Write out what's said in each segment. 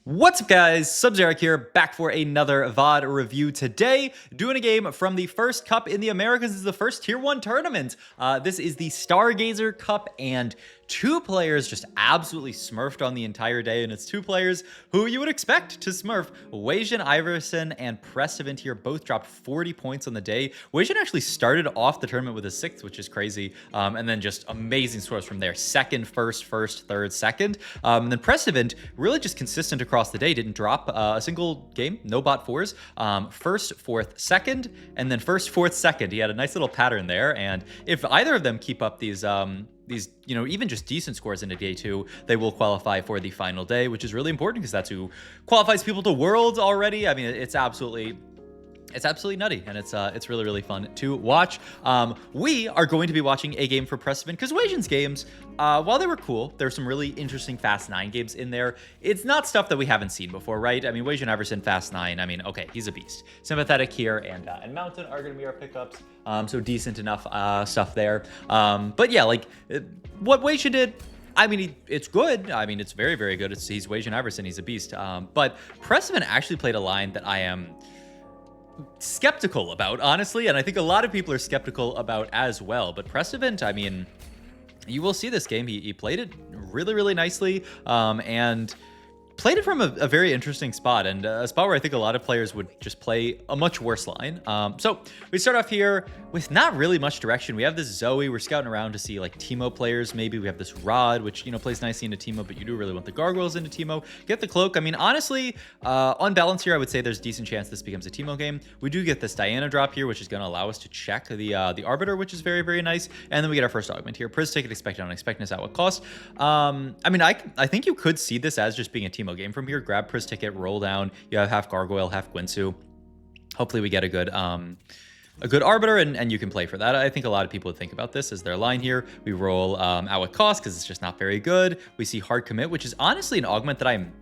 What's up, guys? Sub-Zero here, back for another VOD review today. Doing a game from the first cup in the Americas. This is the first Tier 1 tournament. This is the Stargazer Cup, and two players just absolutely smurfed on the entire day, and it's two players who you would expect to smurf. Weijin Iverson and Prestivent here both dropped 40 points on the day. Weijin actually started off the tournament with a 6th, which is crazy, and then just amazing scores from there. Second, first, third, second. And then Prestivent really just consistent across the day, didn't drop a single game, no bot 4s. First, fourth, second, and then first, fourth, second. He had a nice little pattern there, and if either of them keep up these even just decent scores into day 2, they will qualify for the final day, which is really important because that's who qualifies people to Worlds already. I mean, it's absolutely nutty, and it's really, really fun to watch. We are going to be watching a game for Prestivent because Weijin's games, while they were cool, there's some really interesting Fast 9 games in there. It's not stuff that we haven't seen before, right? I mean, Weijin Iverson, Fast 9, I mean, okay, he's a beast. Sympathetic here and Mountain are going to be our pickups, so decent enough stuff there. But yeah, like, what Weijin did, I mean, it's good. I mean, it's very, very good. He's Weijin Iverson, he's a beast. But Prestivent actually played a line that I am skeptical about, honestly, and I think a lot of people are skeptical about as well. But Prestivent, I mean, you will see this game. He played it really, really nicely, and played it from a very interesting spot, and a spot where I think a lot of players would just play a much worse line. So we start off here with not really much direction. We have this Zoe. We're scouting around to see like Teemo players. Maybe we have this Rod, which, you know, plays nicely into Teemo, but you do really want the Gargoyles into Teemo. Get the Cloak. I mean, honestly, on balance here, I would say there's a decent chance this becomes a Teemo game. We do get this Diana drop here, which is going to allow us to check the Arbiter, which is very, very nice. And then we get our first augment here. Pris ticket, expected, unexpected, at what cost? I mean, I think you could see this as just being a Teemo game from here. Grab Pris ticket, roll down. You have half Gargoyle, half Gwinsu. Hopefully we get a good Arbiter, and you can play for that. I think a lot of people would think about this as their line here. We roll at what cost because it's just not very good. We see hard commit, which is honestly an augment that I'm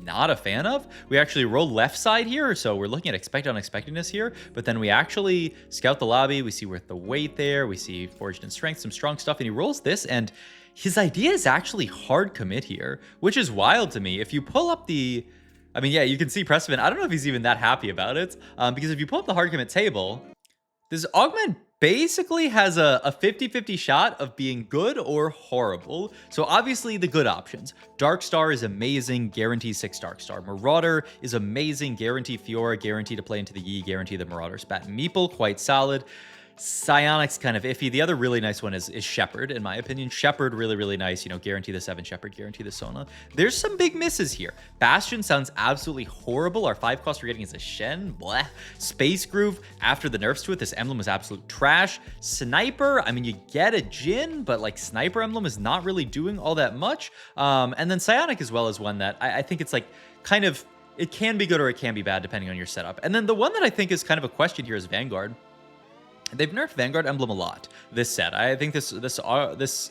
not a fan of. We actually roll left side here, so we're looking at expect unexpectedness here, but then we actually scout the lobby. We see worth the weight there. We see forged in strength, some strong stuff, and he rolls this, and his idea is actually hard commit here, which is wild to me. If you pull up the, I mean, yeah, you can see Prestivent. I don't know if he's even that happy about it, because if you pull up the hard commit table, this augment basically has a 50-50 shot of being good or horrible. So obviously the good options. Dark Star is amazing, guarantee 6 Dark Star. Marauder is amazing, guarantee Fiora, guarantee to play into the Yi, guarantee the Marauder spat. Meeple, quite solid. Psionic's kind of iffy. The other really nice one is Shepherd, in my opinion. Shepherd, really, really nice. You know, guarantee the 7 Shepherd, guarantee the Sona. There's some big misses here. Bastion sounds absolutely horrible. Our 5 cost we're getting is a Shen. Bleh. Space Groove, after the nerfs to it, this emblem was absolute trash. Sniper, I mean, you get a Jhin, but like Sniper emblem is not really doing all that much. And then Psionic as well is one that I think it's like kind of, it can be good or it can be bad depending on your setup. And then the one that I think is kind of a question here is Vanguard. They've nerfed Vanguard emblem a lot this set. I think this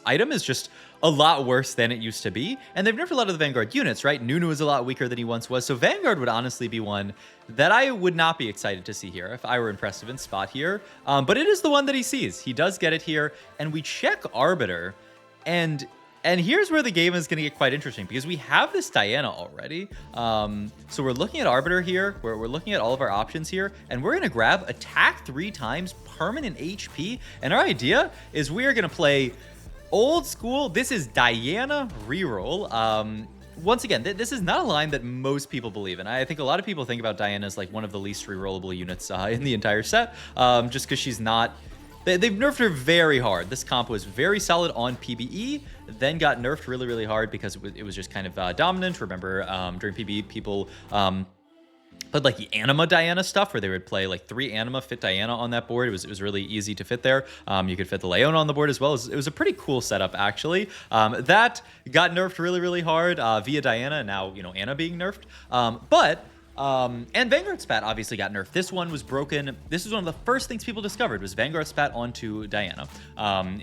item is just a lot worse than it used to be, and they've nerfed a lot of the Vanguard units, right? Nunu is a lot weaker than he once was, so Vanguard would honestly be one that I would not be excited to see here if I were in Prestivent's spot here. But it is the one that he sees. He does get it here, and we check Arbiter, and here's where the game is going to get quite interesting because we have this Diana already. So we're looking at Arbiter here. We're looking at all of our options here, and we're going to grab attack 3 times, permanent HP. And our idea is we are going to play old school. This is Diana reroll. Once again, this is not a line that most people believe in. I think a lot of people think about Diana as like one of the least rerollable units in the entire set, just because she's not. They've nerfed her very hard. This comp was very solid on PBE, then got nerfed really, really hard because it was just kind of dominant. Remember, during PBE, people played like the Anima Diana stuff where they would play like 3 Anima, fit Diana on that board. It was really easy to fit there. You could fit the Leona on the board as well. It was a pretty cool setup, actually. That got nerfed really, really hard via Diana, and now, you know, Anna being nerfed. And Vanguard Spat obviously got nerfed. This one was broken. This is one of the first things people discovered was Vanguard Spat onto Diana.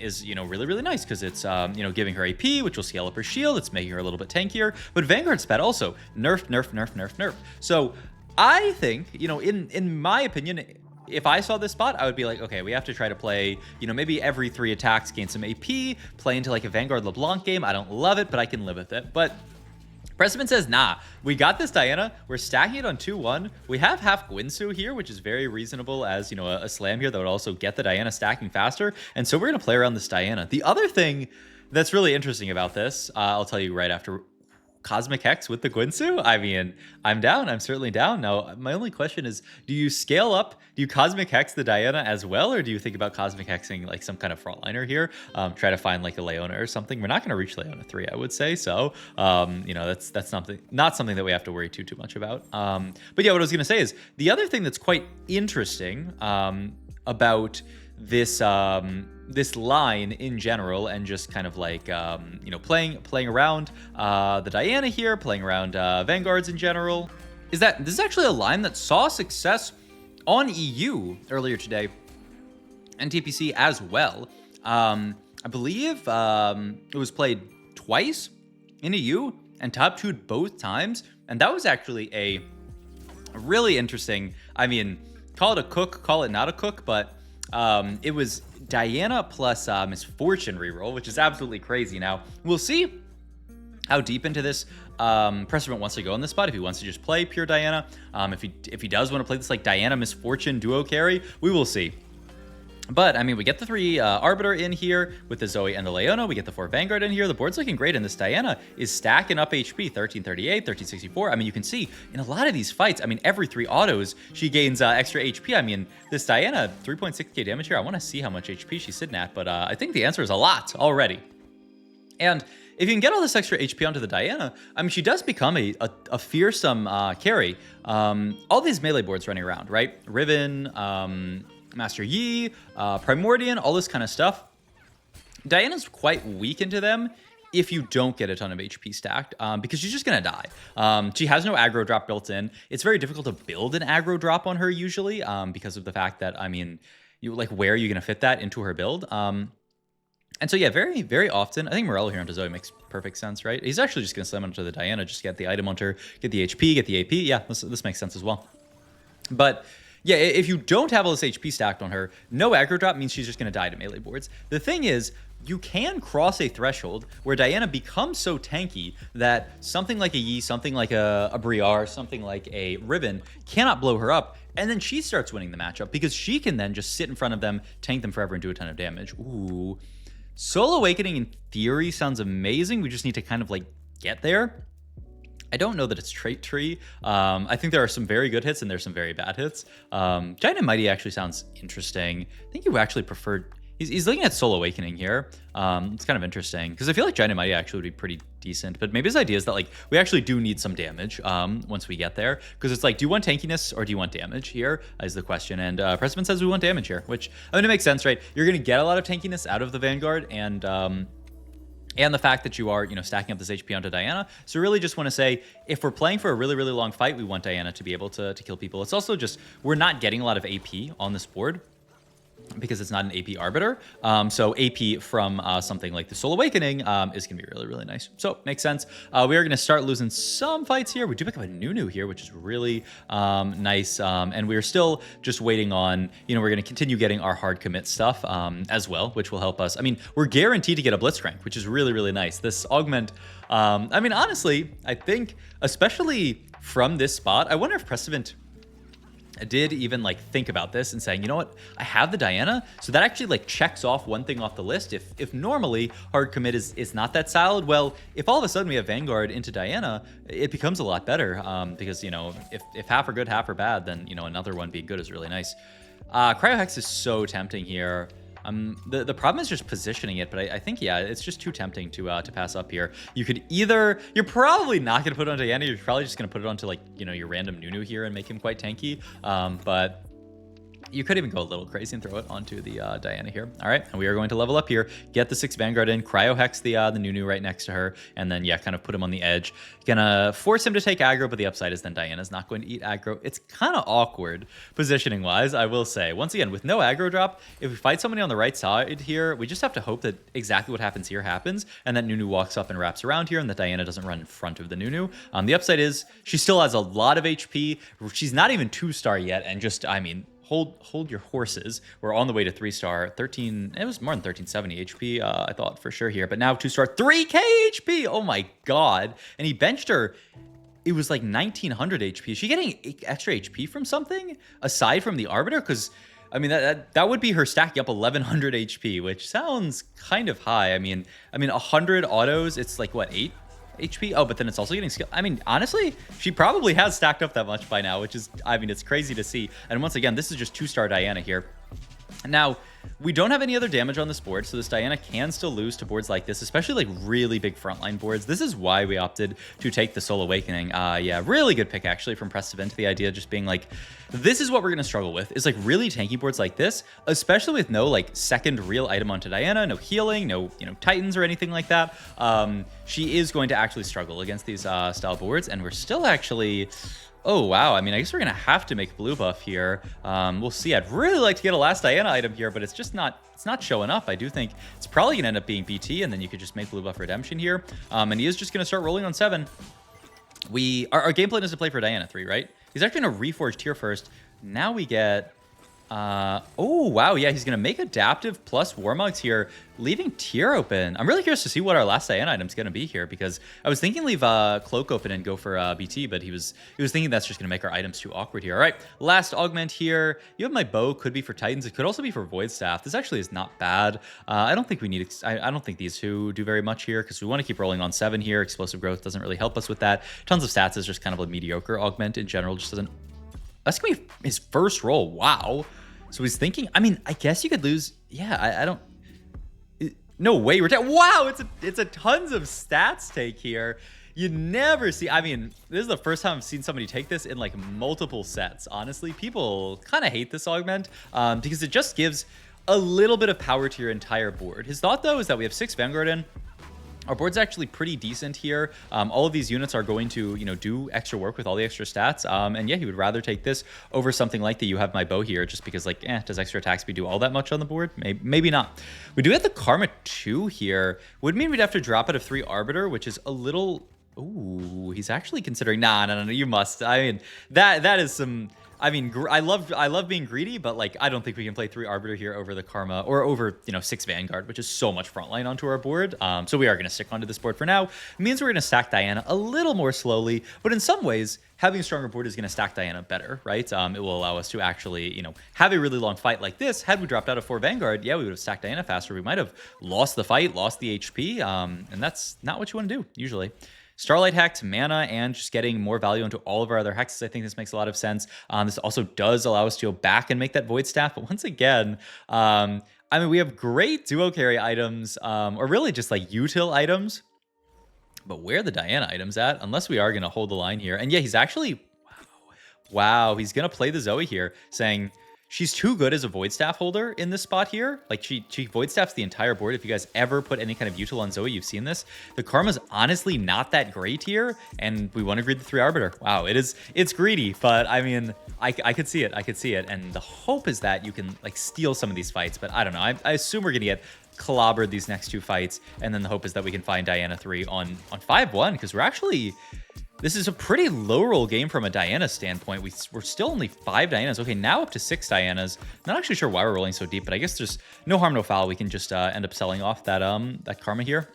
Is, you know, really, really nice because it's, you know, giving her AP, which will scale up her shield. It's making her a little bit tankier. But Vanguard Spat also nerfed. So I think, you know, in my opinion, if I saw this spot, I would be like, okay, we have to try to play, you know, maybe every 3 attacks gain some AP, play into like a Vanguard LeBlanc game. I don't love it, but I can live with it. But Prestivent says, nah, we got this Diana. We're stacking it on 2-1. We have half Gwynsu here, which is very reasonable as, you know, a slam here that would also get the Diana stacking faster. And so we're going to play around this Diana. The other thing that's really interesting about this, I'll tell you right after Cosmic Hex with the Gwynsu. I mean, I'm down. I'm certainly down. Now, my only question is, do you scale up? Do you Cosmic Hex the Diana as well? Or do you think about Cosmic Hexing like some kind of frontliner here? Try to find like a Leona or something. We're not going to reach Leona 3, I would say. So, you know, that's not something that we have to worry too much about. But yeah, what I was going to say is the other thing that's quite interesting about this this line in general, and just kind of like you know, playing around the Diana here, playing around Vanguards in general, is that this is actually a line that saw success on EU earlier today and TPC as well. I believe it was played twice in EU and top 2'd both times, and that was actually a really interesting, I mean, call it a cook, call it not a cook, but it was Diana plus Misfortune reroll, which is absolutely crazy. Now, we'll see how deep into this Prestivent wants to go in this spot. If he wants to just play pure Diana, if he does want to play this like Diana Misfortune duo carry, we will see. But, I mean, we get the 3 Arbiter in here with the Zoe and the Leona. We get the 4 Vanguard in here. The board's looking great, and this Diana is stacking up HP, 1338, 1364. I mean, you can see in a lot of these fights, I mean, every 3 autos, she gains extra HP. I mean, this Diana, 3.6k damage here. I want to see how much HP she's sitting at, but I think the answer is a lot already. And if you can get all this extra HP onto the Diana, I mean, she does become a fearsome carry. All these melee boards running around, right? Riven, Master Yi, Primordian, all this kind of stuff. Diana's quite weak into them if you don't get a ton of HP stacked, because she's just going to die. She has no aggro drop built in. It's very difficult to build an aggro drop on her usually, because of the fact that, I mean, where are you going to fit that into her build? And so, yeah, very, very often, I think Morello here onto Zoe makes perfect sense, right? He's actually just going to slam onto the Diana, just get the item onto her, get the HP, get the AP. Yeah, this makes sense as well. But yeah, if you don't have all this HP stacked on her, no aggro drop means she's just going to die to melee boards. The thing is, you can cross a threshold where Diana becomes so tanky that something like a Yi, something like a Briar, something like a Riven cannot blow her up, and then she starts winning the matchup because she can then just sit in front of them, tank them forever, and do a ton of damage. Ooh. Soul Awakening in theory sounds amazing. We just need to kind of like get there. I don't know that it's trait tree. I think there are some very good hits and there's some very bad hits. Giant and Mighty actually sounds interesting. I think you actually preferred... He's looking at Soul Awakening here. It's kind of interesting because I feel like Giant and Mighty actually would be pretty decent. But maybe his idea is that like we actually do need some damage once we get there. Because it's like, do you want tankiness or do you want damage here is the question. And Prestivent says we want damage here, which I mean, it makes sense, right? You're going to get a lot of tankiness out of the Vanguard and the fact that you are, you know, stacking up this HP onto Diana. So really just want to say, if we're playing for a really, really long fight, we want Diana to be able to kill people. It's also just, we're not getting a lot of AP on this board because it's not an AP Arbiter. So AP from something like the Soul Awakening is going to be really, really nice. So makes sense. We are going to start losing some fights here. We do pick up a Nunu here, which is really nice. And we're still just waiting on, you know, we're going to continue getting our hard commit stuff as well, which will help us. I mean, we're guaranteed to get a Blitzcrank, which is really, really nice. This augment, I mean, honestly, I think, especially from this spot, I wonder if Prestivent did even like think about this and saying, you know what, I have the Diana, so that actually like checks off one thing off the list. If normally hard commit is not that solid, well, if all of a sudden we have Vanguard into Diana, it becomes a lot better, because, you know, if half are good, half are bad, then, you know, another one being good is really nice. Cryohex is so tempting here. The problem is just positioning it, but I think, yeah, it's just too tempting to pass up here. You could either, you're probably not going to put it on Diana, you're probably just going to put it onto, like, you know, your random Nunu here and make him quite tanky, but you could even go a little crazy and throw it onto the Diana here. All right, and we are going to level up here, get the 6 Vanguard in, cryohex the Nunu right next to her, and then, yeah, kind of put him on the edge. Gonna force him to take aggro, but the upside is then Diana's not going to eat aggro. It's kind of awkward positioning-wise, I will say. Once again, with no aggro drop, if we fight somebody on the right side here, we just have to hope that exactly what happens here happens, and that Nunu walks up and wraps around here, and that Diana doesn't run in front of the Nunu. The upside is she still has a lot of HP. She's not even 2-star yet, and just, I mean, hold your horses. We're on the way to 3-star, 13. It was more than 1370 HP, I thought for sure here. But now 2-star, 3k HP. Oh my god! And he benched her. It was like 1900 HP. Is she getting extra HP from something aside from the Arbiter? Because I mean that would be her stacking up 1100 HP, which sounds kind of high. I mean 100 autos. It's like what, 8 HP? Oh, but then it's also getting skill. I mean, honestly, she probably has stacked up that much by now, which is, I mean, it's crazy to see. And once again, this is just 2-star Diana here. Now, we don't have any other damage on this board, so this Diana can still lose to boards like this, especially like really big frontline boards. This is why we opted to take the Soul Awakening. Yeah, really good pick actually from Prestivent. The idea just being like, this is what we're going to struggle with, is like really tanky boards like this, especially with no like second real item onto Diana, no healing, no, you know, Titans or anything like that. She is going to actually struggle against these style boards, and we're still actually... Oh, wow. I mean, I guess we're going to have to make blue buff here. We'll see. I'd really like to get a last Diana item here, but it's just not, it's not showing up. I do think it's probably going to end up being BT, and then you could just make blue buff redemption here. And he is just going to start rolling on 7. Our game plan is to play for Diana 3, right? He's actually going to reforge tier first. Now we get... oh, wow. Yeah, he's going to make adaptive plus Warmugs here, leaving tier open. I'm really curious to see what our last Diana item is going to be here, because I was thinking leave cloak open and go for BT, but he was thinking that's just going to make our items too awkward here. All right, last augment here. You have my bow, could be for Titans. It could also be for Void Staff. This actually is not bad. I don't think we need... I don't think these two do very much here, because we want to keep rolling on 7 here. Explosive growth doesn't really help us with that. Tons of stats is just kind of a mediocre augment in general. Just doesn't... That's going to be his first roll. Wow. So he's thinking, I mean, I guess you could lose. Yeah, I don't. No way. Wow, it's a tons of stats take here. You never see. I mean, this is the first time I've seen somebody take this in like multiple sets. Honestly, people kind of hate this augment because it just gives a little bit of power to your entire board. His thought, though, is that we have 6 Vanguard in. Our board's actually pretty decent here. All of these units are going to, you know, do extra work with all the extra stats. And yeah, he would rather take this over something like the You Have My Bow here, just because, like, does extra attack speed do all that much on the board? Maybe not. We do have the Karma 2 here. Would mean we'd have to drop out of 3 Arbiter, which is a little... Ooh, he's actually considering... Nah, no, you must. I mean, that is some... I mean, I love being greedy, but like I don't think we can play 3 Arbiter here over the Karma or over, you know, 6 Vanguard, which is so much frontline onto our board. So we are going to stick onto this board for now. It means we're going to stack Diana a little more slowly, but in some ways, having a stronger board is going to stack Diana better, right? It will allow us to actually, you know, have a really long fight like this. Had we dropped out of 4 Vanguard, yeah, we would have stacked Diana faster. We might have lost the fight, lost the HP, and that's not what you want to do usually. Starlight Hacked, mana, and just getting more value into all of our other hexes. I think this makes a lot of sense. This also does allow us to go back and make that Void Staff. But once again, I mean, we have great duo carry items, or really just like util items. But where are the Diana items at? Unless we are going to hold the line here. And yeah, he's actually... Wow, he's going to play the Zoe here, saying... She's too good as a Void Staff holder in this spot here. Like, she Void Staffs the entire board. If you guys ever put any kind of util on Zoe, you've seen this. The Karma's honestly not that great here, and we want to greed the 3 Arbiter. Wow, it's greedy, but I mean, I could see it. I could see it, and the hope is that you can, like, steal some of these fights, but I don't know. I assume we're going to get clobbered these next 2 fights, and then the hope is that we can find Diana 3 on 5-1, because we're actually... This is a pretty low roll game from a Diana standpoint. We're still only 5 Dianas. Okay, now up to 6 Dianas. Not actually sure why we're rolling so deep, but I guess there's no harm, no foul. We can just end up selling off that Karma here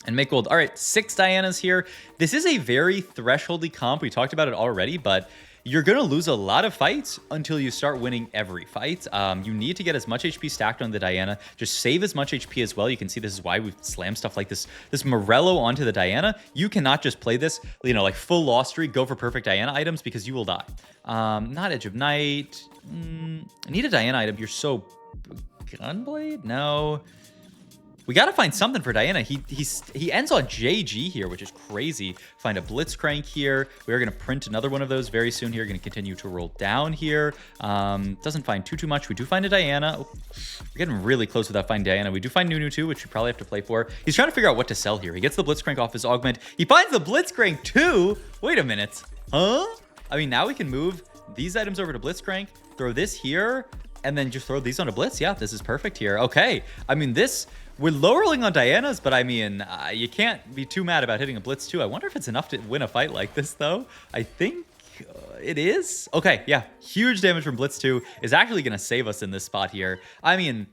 and make gold. All right, 6 Dianas here. This is a very thresholdy comp. We talked about it already, but you're going to lose a lot of fights until you start winning every fight. You need to get as much HP stacked on the Diana. Just save as much HP as well. You can see this is why we've slammed stuff like this Morello onto the Diana. You cannot just play this, you know, like full loss streak, go for perfect Diana items, because you will die. Not Edge of Night. I need a Diana item. You're so... Gunblade? No. We got to find something for Diana. He ends on JG here, which is crazy. Find a Blitzcrank here. We are going to print another one of those very soon here. Going to continue to roll down here. Doesn't find too much. We do find a Diana. Oh, we're getting really close without finding Diana. We do find Nunu too, which we probably have to play for. He's trying to figure out what to sell here. He gets the Blitzcrank off his augment. He finds the Blitzcrank too. Wait a minute. Huh? I mean, now we can move these items over to Blitzcrank, throw this here, and then just throw these onto Blitz. Yeah, this is perfect here. Okay. I mean, we're low rolling on Dianas, but I mean, you can't be too mad about hitting a Blitz too. I wonder if it's enough to win a fight like this, though. I think it is. Okay, yeah. Huge damage from Blitz 2 is actually going to save us in this spot here. I mean,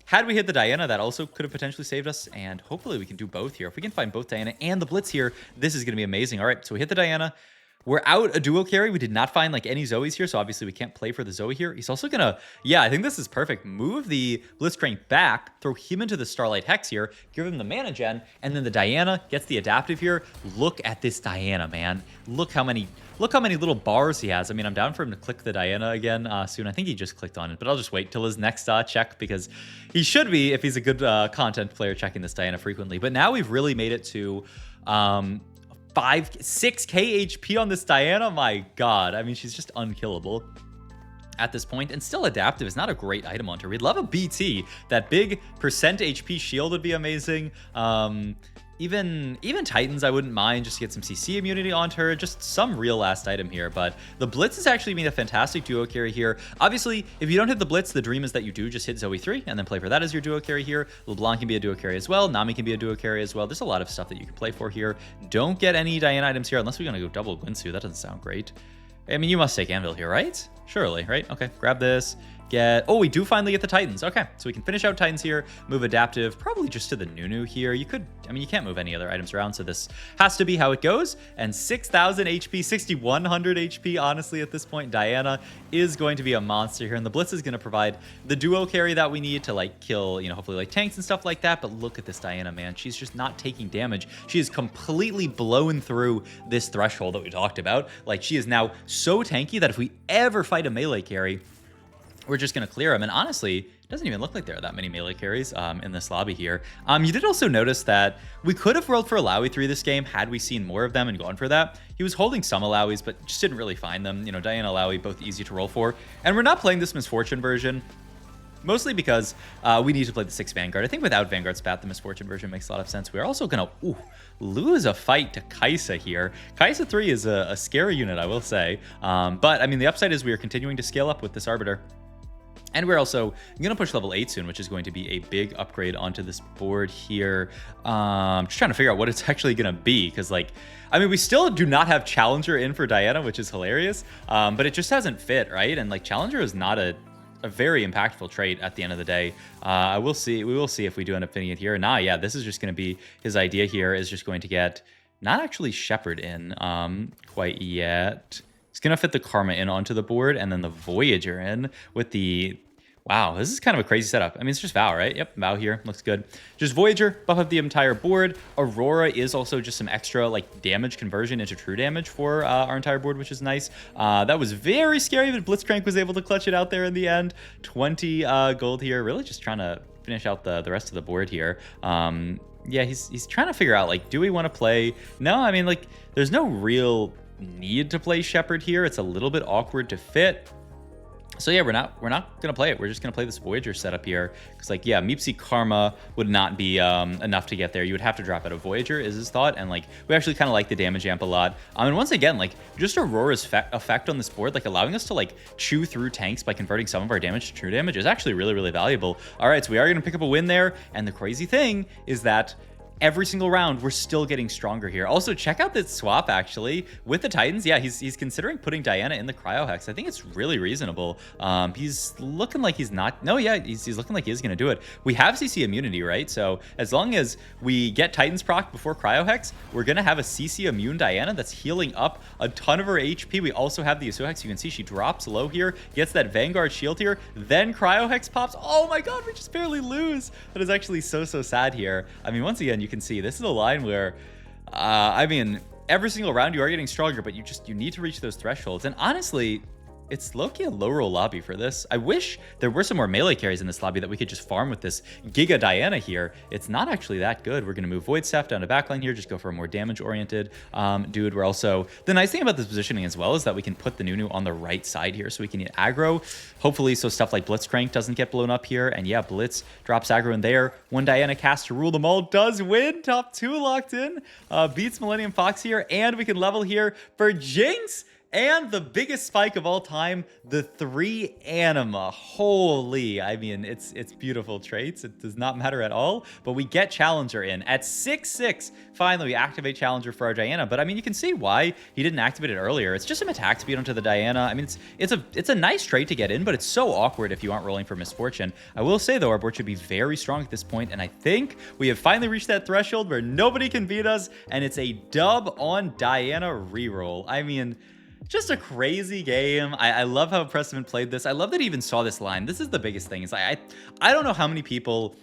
had we hit the Diana, that also could have potentially saved us, and hopefully we can do both here. If we can find both Diana and the Blitz here, this is going to be amazing. All right, so we hit the Diana. We're out a duo carry. We did not find like any Zoes here, so obviously we can't play for the Zoe here. He's also gonna, yeah, I think this is perfect. Move the Blitzcrank back, throw him into the Starlight Hex here, give him the mana gen, and then the Diana gets the adaptive here. Look at this Diana, man. Look how many little bars he has. I mean, I'm down for him to click the Diana again soon. I think he just clicked on it, but I'll just wait till his next check because he should be, if he's a good content player, checking this Diana frequently. But now we've really made it to 6k HP on this Diana. My god, I mean, she's just unkillable at this point, and still adaptive is not a great item onto her. We'd love a BT. That big percent HP shield would be amazing. Even Titans I wouldn't mind, just to get some CC immunity onto her, just some real last item here. But the Blitz is actually being a fantastic duo carry here. Obviously, if you don't hit the Blitz, the dream is that you do just hit Zoe 3 and then play for that as your duo carry here. LeBlanc can be a duo carry as well. Nami can be a duo carry as well. There's a lot of stuff that you can play for here. Don't get any Diana items here unless we're going to go double Guinsu. That doesn't sound great. I mean, you must take Anvil here, right? Surely, right? Okay, grab this. Oh, we do finally get the Titans. Okay, so we can finish out Titans here, move adaptive, probably just to the Nunu here. You can't move any other items around, so this has to be how it goes. And 6,000 HP, 6,100 HP, honestly, at this point, Diana is going to be a monster here, and the Blitz is going to provide the duo carry that we need to, like, kill, you know, hopefully, like, tanks and stuff like that. But look at this Diana, man. She's just not taking damage. She is completely blown through this threshold that we talked about. Like, she is now so tanky that if we ever fight a melee carry, we're just going to clear him. And honestly, it doesn't even look like there are that many melee carries in this lobby here. You did also notice that we could have rolled for Alawi 3 this game had we seen more of them and gone for that. He was holding some Alawis, but just didn't really find them. You know, Diana, Alawi, both easy to roll for. And we're not playing this Misfortune version, mostly because we need to play the 6 Vanguard. I think without Vanguard Spat, the Misfortune version makes a lot of sense. We're also going to lose a fight to Kaisa here. Kaisa 3 is a scary unit, I will say. But, I mean, the upside is we are continuing to scale up with this Arbiter. And we're also going to push level 8 soon, which is going to be a big upgrade onto this board here. Just trying to figure out what it's actually going to be, because, like, I mean, we still do not have Challenger in for Diana, which is hilarious, but it just hasn't fit, right? And, like, Challenger is not a very impactful trait at the end of the day. We will see if we do end up fitting it here. Nah, yeah, this is just going to be his idea here, is just going to get not actually Shepherd in quite yet. It's going to fit the Karma in onto the board, and then the Voyager in with the... Wow, this is kind of a crazy setup. I mean, it's just Vow, right? Yep, Vow here. Looks good. Just Voyager, buff up the entire board. Aurora is also just some extra, like, damage conversion into true damage for our entire board, which is nice. That was very scary, but Blitzcrank was able to clutch it out there in the end. 20 gold here. Really just trying to finish out the rest of the board here. Yeah, he's trying to figure out, like, do we want to play... No, I mean, like, there's no real need to play Shepherd here. It's a little bit awkward to fit. So yeah, we're not gonna play it. We're just gonna play this Voyager setup here, because, like, yeah, Meepsy Karma would not be enough to get there. You would have to drop out of Voyager, is his thought, and, like, we actually kind of like the damage amp a lot. And once again, like, just Aurora's effect on this board, like, allowing us to, like, chew through tanks by converting some of our damage to true damage is actually really, really valuable. All right, so we are gonna pick up a win there, and the crazy thing is that every single round, we're still getting stronger here. Also, check out this swap, actually, with the Titans. Yeah, he's considering putting Diana in the Cryo Hex. I think it's really reasonable. He's looking like he's not... No, yeah, he's looking like he is going to do it. We have CC immunity, right? So as long as we get Titans proc before Cryo Hex, we're going to have a CC immune Diana that's healing up a ton of her HP. We also have the Yasuo Hex. You can see she drops low here, gets that Vanguard shield here, then Cryo Hex pops. Oh my god, we just barely lose. That is actually so sad here. I mean, once again, you can see this is a line where I mean, every single round you are getting stronger, but you need to reach those thresholds. And honestly, it's low-key a low-roll lobby for this. I wish there were some more melee carries in this lobby that we could just farm with this Giga Diana here. It's not actually that good. We're going to move Void Staff down to backline here, just go for a more damage-oriented dude. We're also... The nice thing about this positioning as well is that we can put the Nunu on the right side here, so we can get aggro, hopefully, so stuff like Blitzcrank doesn't get blown up here. And yeah, Blitz drops aggro in there. One Diana cast to rule them all does win. Top 2 locked in. Beats Millennium Fox here, and we can level here for Jinx And the biggest spike of all time, the 3 anima. Holy, I mean, it's beautiful traits. It does not matter at all, but we get Challenger in. At 6-6, finally, we activate Challenger for our Diana, but I mean, you can see why he didn't activate it earlier. It's just some attack speed onto the Diana. I mean, it's a nice trait to get in, but it's so awkward if you aren't rolling for Misfortune. I will say, though, our board should be very strong at this point, and I think we have finally reached that threshold where nobody can beat us, and it's a dub on Diana reroll. I mean, just a crazy game. I love how Prestivent played this. I love that he even saw this line. This is the biggest thing. Is I don't know how many people,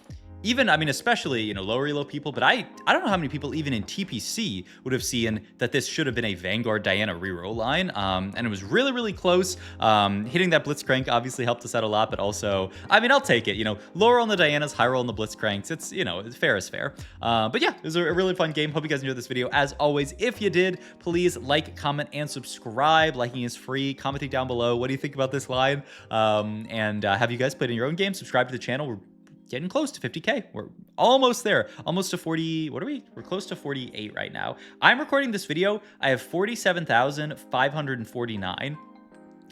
even, I mean, especially, you know, lower elo people, but I don't know how many people even in TPC would have seen that this should have been a Vanguard Diana reroll line. And it was really, really close. Hitting that Blitzcrank obviously helped us out a lot, but also, I mean, I'll take it. You know, low roll on the Dianas, high roll on the Blitzcranks. It's, you know, fair is fair. But yeah, it was a really fun game. Hope you guys enjoyed this video. As always, if you did, please like, comment, and subscribe. Liking is free. Commenting down below. What do you think about this line? Have you guys played in your own game? Subscribe to the channel. We're getting close to 50K. We're almost there. Almost to 40. What are we? We're close to 48 right now. I'm recording this video. I have 47,549.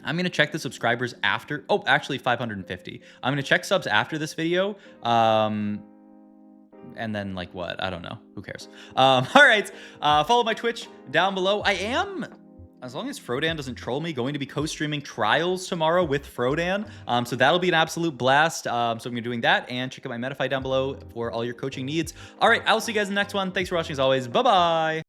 I'm going to check the subscribers after. Oh, actually 550. I'm going to check subs after this video. And then like what? I don't know. Who cares? All right. Follow my Twitch down below. I am, as long as Frodan doesn't troll me, going to be co-streaming Trials tomorrow with Frodan. So that'll be an absolute blast. So I'm going to be doing that, and check out my Metafy down below for all your coaching needs. All right, I'll see you guys in the next one. Thanks for watching as always. Bye-bye.